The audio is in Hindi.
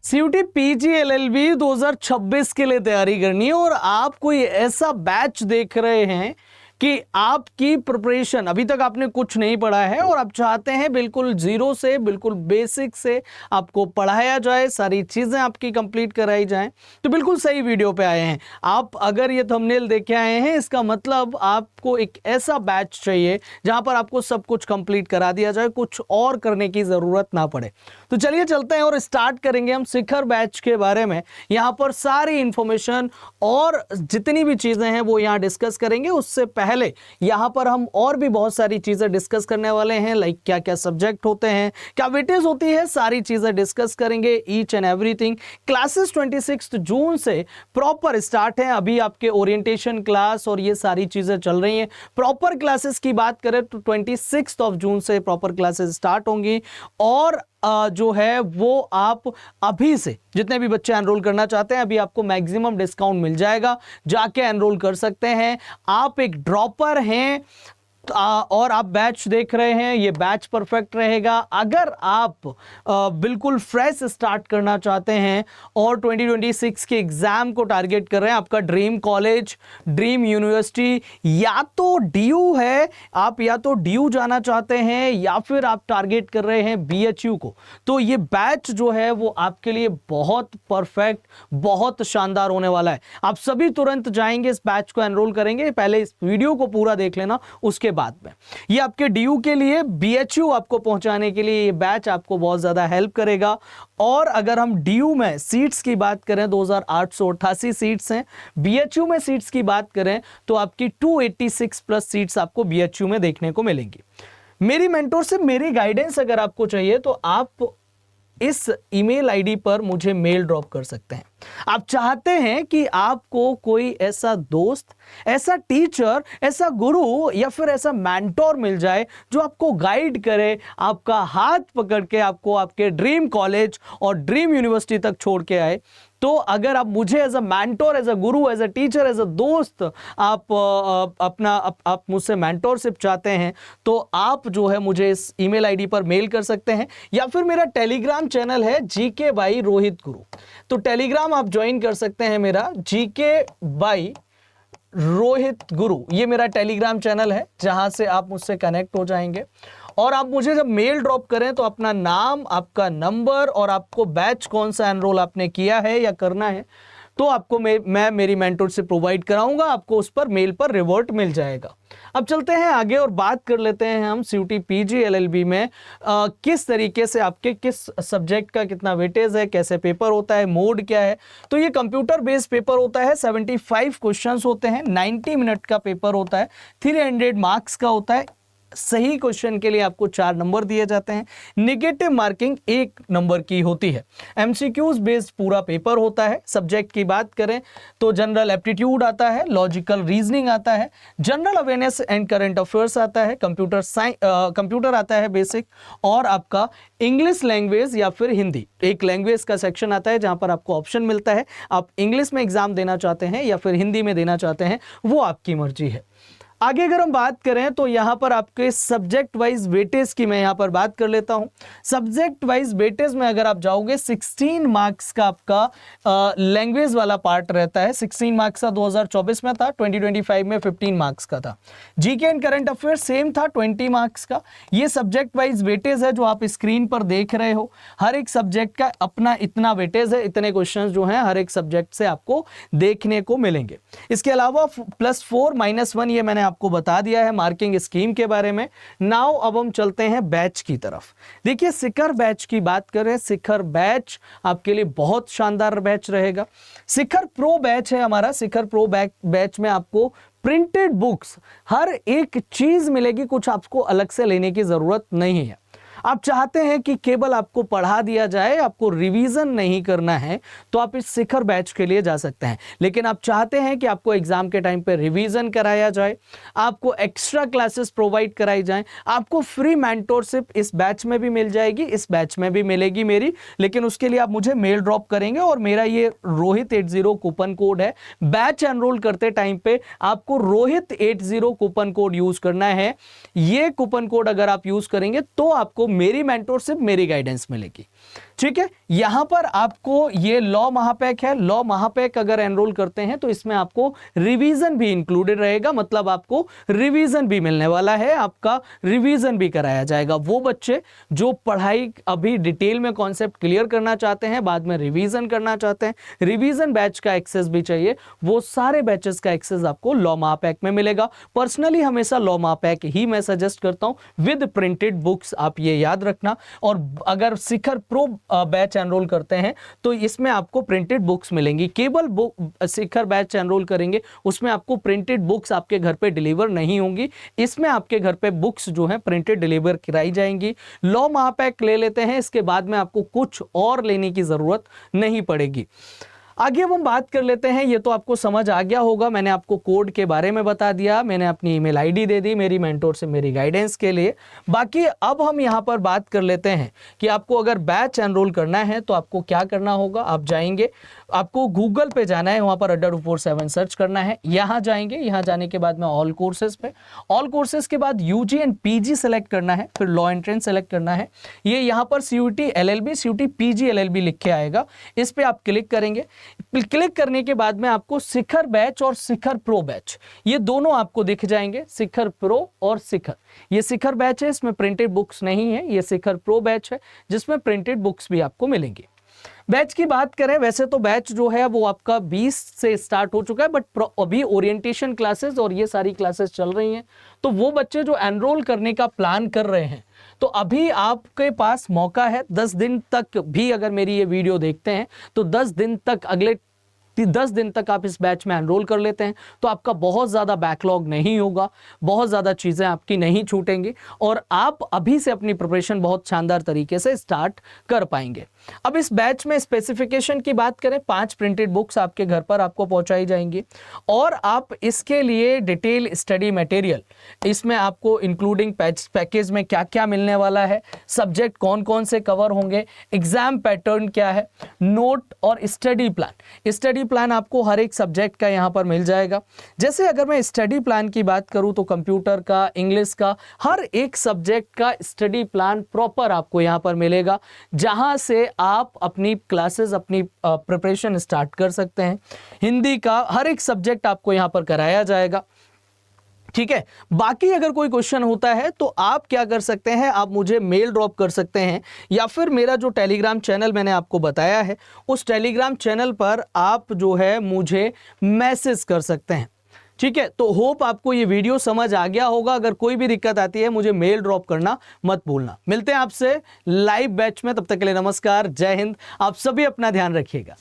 सीयूटी पीजी एलएलबी 2026 के लिए तैयारी करनी है और आप कोई ऐसा बैच देख रहे हैं कि आपकी प्रिपरेशन अभी तक आपने कुछ नहीं पढ़ा है और आप चाहते हैं बिल्कुल जीरो से, बिल्कुल बेसिक से आपको पढ़ाया जाए, सारी चीजें आपकी कंप्लीट कराई जाएं, तो बिल्कुल सही वीडियो पे आए हैं आप। अगर ये थंबनेल देख के आए हैं, इसका मतलब आपको एक ऐसा बैच चाहिए जहां पर आपको सब कुछ कंप्लीट करा दिया जाए, कुछ और करने की जरूरत ना पड़े। तो चलिए चलते हैं और स्टार्ट करेंगे हम शिखर बैच के बारे में। यहां पर सारी इंफॉर्मेशन और जितनी भी चीजें हैं वो यहां डिस्कस करेंगे। उससे पहले यहां पर हम और भी बहुत सारी चीजें डिस्कस करने वाले हैं, लाइक क्या क्या सब्जेक्ट होते हैं, क्या वेटेज होती है, सारी चीजें डिस्कस करेंगे, ईच एंड एवरीथिंग। क्लासेस 26 जून से प्रॉपर स्टार्ट है। अभी आपके ओरिएंटेशन क्लास और ये सारी चीजें चल रही हैं। प्रॉपर क्लासेस की बात करें तो 26 जून से प्रॉपर क्लासेस स्टार्ट होंगी और जो है वो आप अभी से जितने भी बच्चे एनरोल करना चाहते हैं, अभी आपको मैक्सिमम डिस्काउंट मिल जाएगा, जाके एनरोल कर सकते हैं। आप एक ड्रॉपर हैं और आप बैच देख रहे हैं, ये बैच परफेक्ट रहेगा। अगर आप बिल्कुल फ्रेश स्टार्ट करना चाहते हैं और 2026 के एग्जाम को टारगेट कर रहे हैं, आपका ड्रीम कॉलेज, ड्रीम यूनिवर्सिटी या तो डीयू है, आप या तो डीयू जाना चाहते हैं या फिर आप टारगेट कर रहे हैं बीएचयू को, तो ये बैच जो है वो आपके लिए बहुत परफेक्ट, बहुत शानदार होने वाला है। आप सभी तुरंत जाएंगे, इस बैच को एनरोल करेंगे। पहले इस वीडियो को पूरा देख लेना, उसके बाद में ये आपके डीयू के लिए, बीएचयू आपको पहुंचाने के लिए ये बैच आपको बहुत ज्यादा हेल्प करेगा। और अगर हम डीयू में सीट्स की बात करें, 2888 सीट्स हैं। बीएचयू में सीट्स की बात करें तो आपकी 286 प्लस सीट्स आपको बीएचयू में देखने को मिलेंगी। मेरी मेंटोरशिप, मेरी गाइडेंस अगर आपको चाहिए तो आप इस ईमेल आईडी पर मुझे मेल ड्रॉप कर सकते हैं। आप चाहते हैं कि आपको कोई ऐसा दोस्त, ऐसा टीचर, ऐसा गुरु या फिर ऐसा मेंटोर मिल जाए जो आपको गाइड करे, आपका हाथ पकड़ के आपको आपके ड्रीम कॉलेज और ड्रीम यूनिवर्सिटी तक छोड़ के आए। तो अगर आप मुझे as a mentor, as a guru, as a teacher, as a दोस्त आप मुझसे मेंटोरशिप चाहते हैं तो आप जो है मुझे इस ईमेल आईडी पर मेल कर सकते हैं, या फिर मेरा टेलीग्राम चैनल है जीके बाई रोहित गुरु, तो टेलीग्राम आप ज्वाइन कर सकते हैं। मेरा जीके बाई रोहित गुरु ये मेरा टेलीग्राम चैनल है, जहां से आप मुझसे कनेक्ट हो जाएंगे। और आप मुझे जब मेल ड्रॉप करें तो अपना नाम, आपका नंबर और आपको बैच कौन सा एनरोल आपने किया है या करना है, तो आपको मैं मेरी मेंटर से प्रोवाइड कराऊंगा, आपको उस पर मेल पर रिवर्ट मिल जाएगा। अब चलते हैं आगे और बात कर लेते हैं हम सीयूटी पीजी एलएलबी में किस तरीके से आपके किस सब्जेक्ट का कितना वेटेज है, कैसे पेपर होता है, मोड क्या है। तो ये कंप्यूटर बेस्ड पेपर होता है, 75 क्वेश्चंस होते हैं, 90 मिनट का पेपर होता है, 300 मार्क्स का होता है। सही क्वेश्चन के लिए आपको 4 नंबर दिए जाते हैं, नेगेटिव मार्किंग 1 नंबर की होती है। एमसीक्यूज बेस्ड पूरा पेपर होता है। सब्जेक्ट की बात करें तो जनरल एप्टीट्यूड आता है, लॉजिकल रीजनिंग आता है, general awareness and current affairs आता है, कंप्यूटर आता है बेसिक, और आपका इंग्लिश लैंग्वेज या फिर हिंदी एक लैंग्वेज का सेक्शन आता है जहां पर आपको ऑप्शन मिलता है, आप इंग्लिश में एग्जाम देना चाहते हैं या फिर हिंदी में देना चाहते हैं, वो आपकी मर्जी है। आगे अगर हम बात करें तो यहां पर आपके सब्जेक्ट वाइज वेटेज की मैं यहां पर बात कर लेता हूं। सब्जेक्ट वाइज वेटेज में अगर आप जाओगे, 16 मार्क्स का आपका लैंग्वेज वाला पार्ट रहता है। 16 मार्क्स का 2024 में था, 2025 में 15 मार्क्स का था। GK and current affair same था, 20 मार्क्स का। ये सब्जेक्ट वाइज वेटेज है जो आप स्क्रीन पर देख रहे हो। हर एक सब्जेक्ट का अपना इतना वेटेज है, इतने क्वेश्चन जो है हर एक सब्जेक्ट से आपको देखने को मिलेंगे। इसके अलावा +4 -1 ये मैंने आपको बता दिया है मार्किंग स्कीम के बारे में। नाउ अब हम चलते हैं बैच की तरफ। देखिए शिखर बैच की बात करें, शिखर बैच आपके लिए बहुत शानदार बैच रहेगा। शिखर प्रो बैच है हमारा। शिखर प्रो बैच में आपको प्रिंटेड बुक्स हर एक चीज मिलेगी, कुछ आपको अलग से लेने की जरूरत नहीं है। आप चाहते हैं कि केवल आपको पढ़ा दिया जाए, आपको रिवीजन नहीं करना है, तो आप इस शिखर बैच के लिए जा सकते हैं। लेकिन आप चाहते हैं कि आपको एग्जाम के टाइम पे रिवीजन कराया जाए, आपको एक्स्ट्रा क्लासेस प्रोवाइड कराई जाएं, आपको फ्री मेंटोरशिप इस बैच में भी मिल जाएगी, इस बैच में भी मिलेगी मेरी। लेकिन उसके लिए आप मुझे मेल ड्रॉप करेंगे और मेरा ये रोहित 80 कूपन कोड है। बैच एनरोल करते टाइम पे आपको रोहित 80 कूपन कोड यूज करना है। ये कूपन कोड अगर आप यूज करेंगे तो आपको मेरी मेंटोरशिप, मेरी गाइडेंस मिलेगी। ठीक है, यहां पर आपको ये लॉ महापैक है, लॉ महापैक अगर एनरोल करते हैं तो इसमें आपको रिवीजन भी इंक्लूडेड रहेगा, मतलब आपको रिवीजन भी मिलने वाला है, आपका रिवीजन भी कराया जाएगा। वो बच्चे जो पढ़ाई अभी डिटेल में कॉन्सेप्ट क्लियर करना चाहते हैं, बाद में रिवीजन करना चाहते हैं, रिवीजन बैच का एक्सेस भी चाहिए, वो सारे बैचेस का एक्सेस आपको लॉ महापैक में मिलेगा। पर्सनली हमेशा लॉ महापैक ही मैं सजेस्ट करता हूं विद प्रिंटेड बुक्स, आप ये याद रखना। और अगर शिखर प्रो बैच एनरोल करते हैं तो इसमें आपको प्रिंटेड बुक्स मिलेंगी। केवल शिखर बैच एनरोल करेंगे उसमें आपको प्रिंटेड बुक्स आपके घर पे डिलीवर नहीं होंगी, इसमें आपके घर पे बुक्स जो है प्रिंटेड डिलीवर कराई जाएंगी। लॉ महापैक ले लेते हैं, इसके बाद में आपको कुछ और लेने की जरूरत नहीं पड़ेगी। आगे अब हम बात कर लेते हैं, ये तो आपको समझ आ गया होगा, मैंने आपको कोड के बारे में बता दिया, मैंने अपनी ईमेल आईडी दे दी मेरी मेंटोर से मेरी गाइडेंस के लिए। बाकी अब हम यहाँ पर बात कर लेते हैं कि आपको अगर बैच एनरोल करना है तो आपको क्या करना होगा। आप जाएंगे, आपको गूगल पे जाना है, वहाँ पर Adda247 सर्च करना है, यहाँ जाएंगे, यहाँ जाने के बाद में ऑल कोर्सेज पे, ऑल कोर्सेज के बाद यूजी एंड पीजी सेलेक्ट करना है, फिर लॉ एंट्रेंस सेलेक्ट करना है। ये यहाँ पर CUT LLB CUT PG LLB लिख के आएगा, इस पे आप क्लिक करेंगे। क्लिक करने के बाद में आपको शिखर बैच और शिखर प्रो बैच ये दोनों आपको दिख जाएंगे, शिखर प्रो और शिखर। ये शिखर बैच है, इसमें प्रिंटेड बुक्स नहीं है, ये शिखर प्रो बैच है जिसमें प्रिंटेड बुक्स भी आपको मिलेंगी। बैच की बात करें, वैसे तो बैच जो है वो आपका 20 से स्टार्ट हो चुका है, बट अभी ओरिएंटेशन क्लासेस और ये सारी क्लासेस चल रही हैं, तो वो बच्चे जो एनरोल करने का प्लान कर रहे हैं तो अभी आपके पास मौका है। 10 दिन तक भी अगर मेरी ये वीडियो देखते हैं तो 10 दिन तक, अगले 10 दिन तक आप इस बैच में एनरोल कर लेते हैं तो आपका बहुत ज़्यादा बैकलॉग नहीं होगा, बहुत ज़्यादा चीज़ें आपकी नहीं छूटेंगी और आप अभी से अपनी प्रिपरेशन बहुत शानदार तरीके से स्टार्ट कर पाएंगे। अब इस बैच में स्पेसिफिकेशन की बात करें, 5 प्रिंटेड बुक्स आपके घर पर आपको पहुंचाई जाएंगी और आप इसके लिए डिटेल स्टडी मटेरियल, इसमें आपको इंक्लूडिंग पैकेज में क्या क्या मिलने वाला है, सब्जेक्ट कौन कौन से कवर होंगे, एग्जाम पैटर्न क्या है, नोट और स्टडी प्लान आपको हर एक सब्जेक्ट का यहाँ पर मिल जाएगा। जैसे अगर मैं स्टडी प्लान की बात करूँ तो कंप्यूटर का, इंग्लिश का, हर एक सब्जेक्ट का स्टडी प्लान प्रॉपर आपको यहाँ पर मिलेगा, जहाँ से आप अपनी क्लासेस, अपनी प्रिपरेशन स्टार्ट कर सकते हैं। हिंदी का हर एक सब्जेक्ट आपको यहाँ पर कराया जाएगा। ठीक है, बाकी अगर कोई क्वेश्चन होता है तो आप क्या कर सकते हैं, आप मुझे मेल ड्रॉप कर सकते हैं या फिर मेरा जो टेलीग्राम चैनल मैंने आपको बताया है उस टेलीग्राम चैनल पर आप जो है मुझे मैसेज कर सकते हैं। ठीक है, तो होप आपको ये वीडियो समझ आ गया होगा। अगर कोई भी दिक्कत आती है मुझे मेल ड्रॉप करना मत भूलना। मिलते हैं आपसे लाइव बैच में, तब तक के लिए नमस्कार, जय हिंद। आप सभी अपना ध्यान रखिएगा।